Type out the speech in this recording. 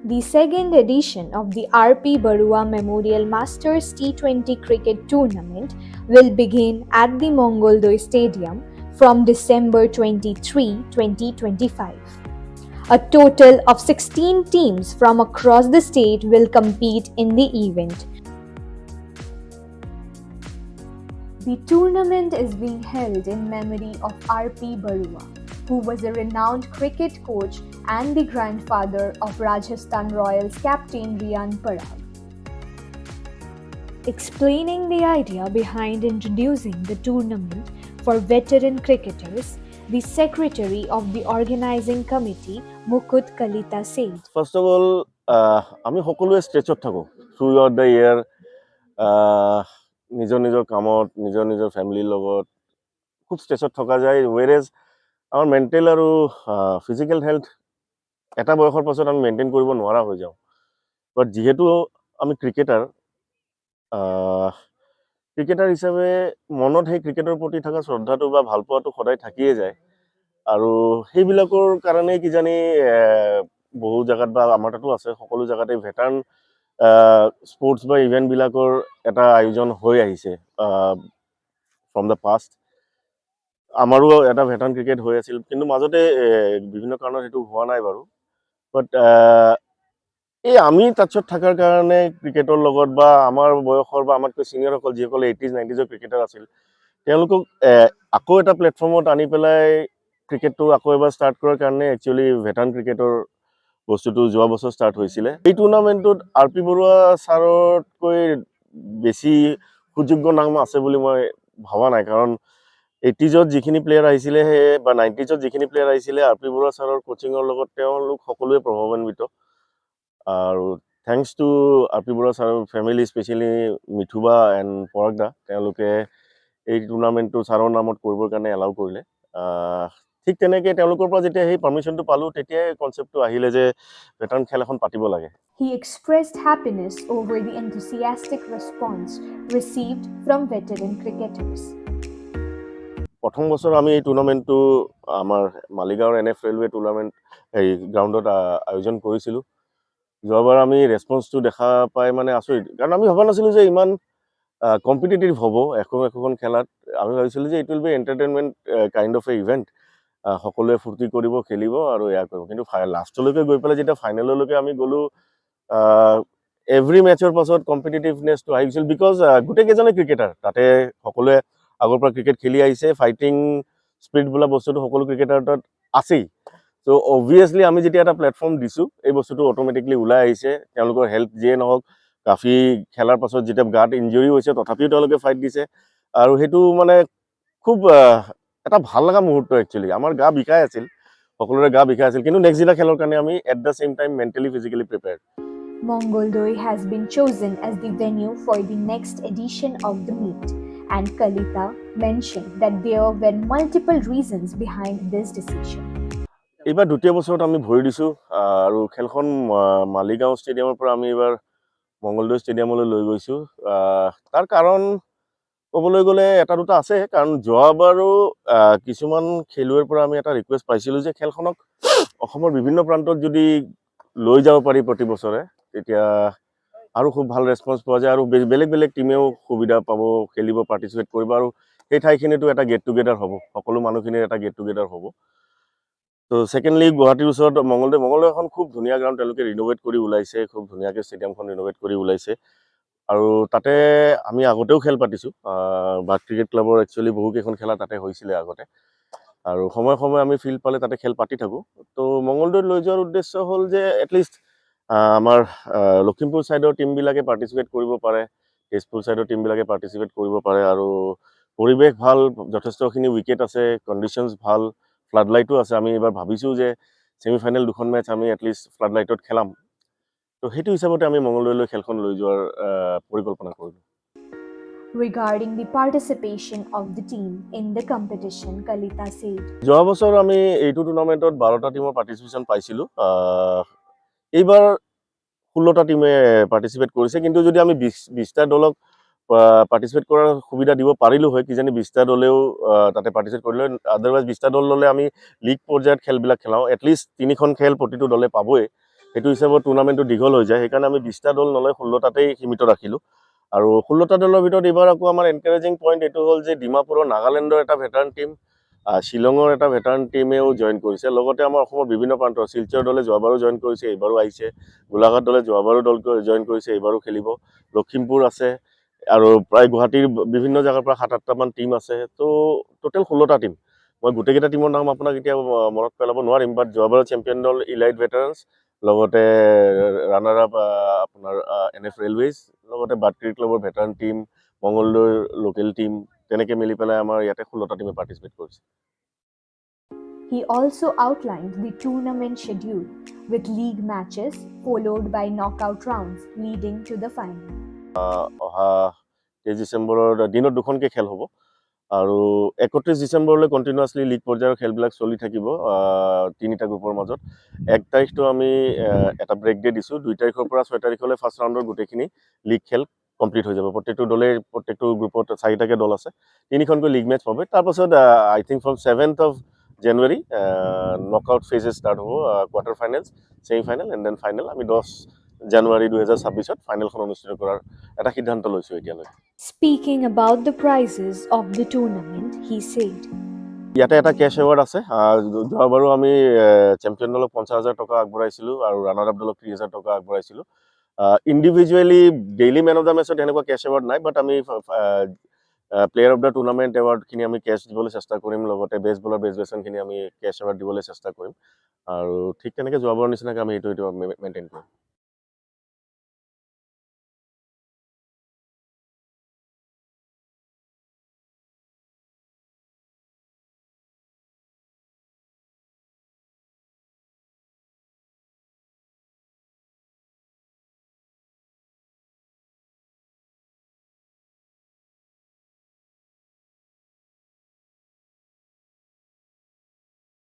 The second edition of the R.P. Barua Memorial Masters T20 Cricket Tournament will begin at the Mongoldoi Stadium from December 23, 2025. A total of 16 teams from across the state will compete in the event. The tournament is being held in memory of R.P. Barua, who was a renowned cricket coach and the grandfather of Rajasthan Royals captain Rian Parag. Explaining the idea behind introducing the tournament for veteran cricketers, the secretary of the organizing committee, Mukut Kalita, said, First of all, আমি সকলোৱে ষ্ট্ৰেচত থাকোঁ through out the year নিজৰ নিজৰ কামত নিজৰ ফেমিলিৰ লগত খুব ষ্ট্ৰেচত থকা যায় ৱেৰেজ আমাৰ মেণ্টেল আৰু ফিজিকেল হেল্থ এটা বয়সৰ পাছত আমি মেইনটেইন কৰিব নোৱাৰা হৈ যাওঁ বাট যিহেতু আমি ক্ৰিকেটাৰ হিচাপে মনত সেই ক্ৰিকেটৰ প্ৰতি থকা শ্ৰদ্ধাটো বা ভালপোৱাটো সদায় থাকিয়ে যায় আৰু সেইবিলাকৰ কাৰণেই কিজানি বহু জেগাত বা আমাৰ তাতো আছে সকলো জেগাতে ভেটাৰ্ণ স্পৰ্টছ বা ইভেণ্টবিলাকৰ এটা আয়োজন হৈ আহিছে ফ্ৰম দ্য পাষ্ট আমাৰো এটা ভেটাৰ্ণ ক্ৰিকেট হৈ আছিল কিন্তু মাজতে বিভিন্ন কাৰণত সেইটো হোৱা নাই বাৰু বাট এই আমি টাচত থকাৰ কাৰণে ক্ৰিকেটৰ লগত বা আমাৰ বয়সৰ বা আমাতকৈ ছিনিয়ৰসকল যিসকলে 80s 90sৰ ক্ৰিকেটাৰ আছিল তেওঁলোকক আকৌ এটা প্লেটফৰ্মত আনি পেলাই ক্ৰিকেটটো আকৌ এবাৰ ষ্টাৰ্ট কৰাৰ কাৰণে একচুৱেলি ভেটাৰ্ণ ক্ৰিকেটৰ বস্তুটো যোৱা বছৰ ষ্টাৰ্ট হৈছিলে এই টুৰ্ণামেণ্টটোত R.P. বৰুৱা ছাৰতকৈ বেছি সুযোগ্য নাম আছে বুলি মই ভবা নাই কাৰণ 80sত যিখিনি প্লেয়াৰ আহিছিলে বা 90sত যিখিনি প্লেয়াৰ আহিছিলে R.P. বৰুৱা ছাৰৰ কোচিঙৰ লগত তেওঁলোক সকলোৱে প্ৰভাৱান্বিত আৰু থেংকছ টু R.P. বৰুৱা ছাৰৰ ফেমিলি স্পেচিয়েলি মিথুবা এণ্ড পৰাগ দা তেওঁলোকে এই টুৰ্ণামেণ্টটো ছাৰৰ নামত কৰিবৰ কাৰণে এলাউ কৰিলে ঠিক তেনেকৈ তেওঁলোকৰ পৰা যেতিয়া সেই পাৰ্মিশ্যনটো পালোঁ তেতিয়াই কনচেপ্টটো আহিলে যে ভেটাৰ্ণ খেল এখন পাতিব লাগে He expressed happiness over the enthusiastic response received from veteran cricketers. প্ৰথম বছৰ আমি এই টুৰ্ণামেণ্টটো আমাৰ মালিগাঁৱৰ NF ৰেলৱে টুৰ্ণামেণ্ট হেৰি গ্ৰাউণ্ডত আয়োজন কৰিছিলোঁ যোৱাবাৰ আমি ৰেছপন্সটো দেখা পাই মানে আচৰিত কাৰণ আমি ভবা নাছিলোঁ যে ইমান কম্পিটিটিভ হ'ব এখন খেলাত আমি ভাবিছিলোঁ যে it will be entertainment kind of A event সকলোৱে ফূৰ্তি কৰিব খেলিব আৰু এয়া কৰিব কিন্তু লাষ্টলৈকে গৈ পেলাই যেতিয়া ফাইনেললৈকে আমি গ'লোঁ এভৰি মেটচৰ পাছত কম্পিটিটিভনেছটো আহি গৈছিল বিকজ গোটেইকেইজনে ক্ৰিকেটাৰ তাতে সকলোৱে আগৰ পৰা ক্ৰিকেট খেলি আহিছে ফাইটিং স্পিৰিট বোলা বস্তুটো সকলো ক্ৰিকেটাৰ তাত আছেই চ' অবভিয়াছলি আমি যেতিয়া এটা প্লেটফৰ্ম দিছোঁ এই বস্তুটো অট'মেটিকলি ওলাই আহিছে তেওঁলোকৰ হেল্থ যিয়ে নহওক কাফি খেলাৰ পাছত যেতিয়া গাত ইঞ্জুৰি হৈছে তথাপিও তেওঁলোকে ফাইট দিছে আৰু সেইটো মানে খুব এটা ভাল লগা মুহূৰ্ত একচুৱেলি আমাৰ গা বিষাই আছিল সকলোৰে গা বিষাই আছিল কিন্তু নেক্সট দিনা খেলৰ কাৰণে আমি at the same time mentally physically prepared Mongoldoi has been chosen as the venue for the next edition of the meet, and Kalita mentioned that there were multiple reasons behind this decision. এইবাৰ দ্বিতীয় বছৰত আমি ভৰি দিছোঁ আৰু খেলখন মালিগাঁও ষ্টেডিয়ামৰ পৰা আমি এইবাৰ মংগলদৈ ষ্টেডিয়ামলৈ লৈ গৈছোঁ তাৰ কাৰণ ক'বলৈ গ'লে এটা দুটা আছে কাৰণ যোৱাবাৰো কিছুমান খেলুৱৈৰ পৰা আমি এটা ৰিকুৱেষ্ট পাইছিলোঁ যে খেলখনক অসমৰ বিভিন্ন প্ৰান্তত যদি লৈ যাব পাৰি প্ৰতি বছৰে তেতিয়া আৰু খুব ভাল ৰেছপন্স পোৱা যায় আৰু বেলেগ টিমেও সুবিধা পাব খেলিব পাৰ্টিচিপেট কৰিব আৰু সেই ঠাইখিনিতো এটা গেট টুগেডাৰ হ'ব সকলো মানুহখিনিৰ এটা গেট টুগেডাৰ হ'ব তো ছেকেণ্ডলি গুৱাহাটীৰ ওচৰত মংগলদৈ এখন খুব ধুনীয়া গ্ৰাউণ্ড তেওঁলোকে ৰিন'ভেট কৰি ওলাইছে খুব ধুনীয়াকৈ ষ্টেডিয়ামখন ৰিন'ভেট কৰি ওলাইছে আৰু তাতে আমি আগতেও খেল পাতিছোঁ বাগ ক্ৰিকেট ক্লাবৰ একচুৱেলি বহুকেইখন খেলা তাতে হৈছিলে আগতে আৰু সময়ে আমি ফিল্ড পালে তাতে খেল পাতি থাকোঁ তো মংগলদৈত লৈ যোৱাৰ উদ্দেশ্য হ'ল যে এটলিষ্ট আমাৰ লখিমপুৰ ছাইডৰ টিমবিলাকে পাৰ্টিচিপেট কৰিব পাৰে তেজপুৰ ছাইডৰ টিমবিলাকে পাৰ্টিচিপেট কৰিব পাৰে আৰু পৰিৱেশ ভাল যথেষ্টখিনি উইকেট আছে কণ্ডিশ্যনছ ভাল ফ্লাড লাইটো আছে আমি এইবাৰ ভাবিছোঁ যে ছেমিফাইনেল দুখন মেটচ আমি এটলিষ্ট ফ্লাড লাইটত খেলাম তো সেইটো হিচাপতে আমি মংগলদৈলৈ খেলখন লৈ যোৱাৰ পৰিকল্পনা কৰিলোঁ Regarding the participation of the team in the competition, Kalita said, যোৱা বছৰ আমি এইটো টুৰ্ণামেণ্টত 12টা টিমৰ পাৰ্টিচিপেশ্যন পাইছিলোঁ এইবাৰ 16টা টিমে পাৰ্টিচিপেট কৰিছে কিন্তু যদি আমি 20টা দলক পাৰ্টিচিপেট কৰাৰ সুবিধা দিব পাৰিলোঁ হয় কিজানি 20টা দলেও তাতে পাৰ্টিচিপেট কৰিলে আদাৰৱাইজ 20টা দল ল'লে আমি লীগ পৰ্যায়ত খেলবিলাক খেলাওঁ এটলিষ্ট 3খন খেল প্ৰতিটো দলে পাবই সেইটো হিচাপত টুৰ্ণামেণ্টটো দীঘল হৈ যায়, সেইকাৰণে আমি 20টা দল নলয় 16টাতেই সীমিত ৰাখিলোঁ। আৰু 16টা দলৰ ভিতৰত এইবাৰ আকৌ আমাৰ এনকাৰেজিং পইণ্ট এইটো হ'ল যে ডিমাপুৰৰ নাগালেণ্ডৰ এটা ভেটাৰান টীম, শ্বিলঙৰ এটা ভেটাৰান টীমেও জইন কৰিছে। লগতে আমাৰ অসমৰ বিভিন্ন প্ৰান্তৰ শিলচৰ দলে যোৱাবাৰো জইন কৰিছে, এইবাৰো আহিছে। গোলাঘাট দলে যোৱাবাৰো জইন কৰিছে, এইবাৰো খেলিব। লখিমপুৰ আছে আৰু প্ৰায় গুৱাহাটীৰ বিভিন্ন জেগাৰ পৰা 7-8টামান টীম আছে। তো টোটেল 16টা টীম। মই গোটেইকেইটা টীমৰ নাম আপোনাক এতিয়া মনত পেলাব নোৱাৰিম, বাট যোৱাবাৰৰ চেম্পিয়ন দল ইলাইট ভেটাৰানছ, লগতে ৰানাৰ আপ আপোনাৰ NF ৰেলৱেজ, লগতে বাটক্ৰিক ক্লাবৰ ভেটাৰান টীম, মঙলদৈৰ লোকেল টীম, তেনেকৈ মিলি পেলাই আমাৰ ইয়াতে 16টা টীমে পাৰ্টিচিপেট কৰিছে। He also outlined the tournament schedule, with league matches followed by knockout rounds leading to the final. অহা 23 ডিচেম্বৰৰ দিনত 2খনকৈ খেল হ'ব আৰু 31 ডিচেম্বৰলৈ কণ্টিনিউৱাছলি লীগ পৰ্যায়ৰ খেলবিলাক চলি থাকিব 3টা গ্ৰুপৰ মাজত। 1 তাৰিখটো আমি এটা ব্ৰেক ডে দিছোঁ। 2 তাৰিখৰ পৰা 6 তাৰিখলৈ ফাৰ্ষ্ট ৰাউণ্ডৰ গোটেইখিনি লীগ খেল কমপ্লিট হৈ যাব। প্ৰত্যেকটো গ্ৰুপত 4টাকৈ দল আছে, 3খনকৈ লীগ মেচ পাব। তাৰপাছত I think from 7th of January knockout phases start হ'ব, quarter finals, semi final and then final. আমি 10 জানুৱাৰী 2026 ফাইনেলখন অনুষ্ঠিত কৰাৰ এটা সিদ্ধান্ত লৈছোঁ এতিয়ালৈ। Speaking about the prizes of the tournament, he said, ইয়াতে এটা কেছ এৱাৰ্ড আছে। যোৱাবাৰো আমি চেম্পিয়ন দলক 50,000 টকা আগবঢ়াইছিলোঁ আৰু ৰানাৰ আপ দলক 30,000 টকা আগবঢ়াইছিলোঁ। Individually daily man of the মেচত এনেকুৱা কেছ এৱাৰ্ড নাই, বাট আমি প্লেয়াৰ অফ দ্য টুৰ্ণামেণ্ট এৱাৰ্ডখিনি আমি কেছ দিবলৈ চেষ্টা কৰিম, লগতে বেষ্ট বলাৰ বেষ্ট বেটছমেনখিনি আমি কেছ এৱাৰ্ড দিবলৈ চেষ্টা কৰিম। আৰু ঠিক তেনেকৈ যোৱাবাৰৰ নিচিনাকৈ আমি এইটো মেইনটেইন কৰিম।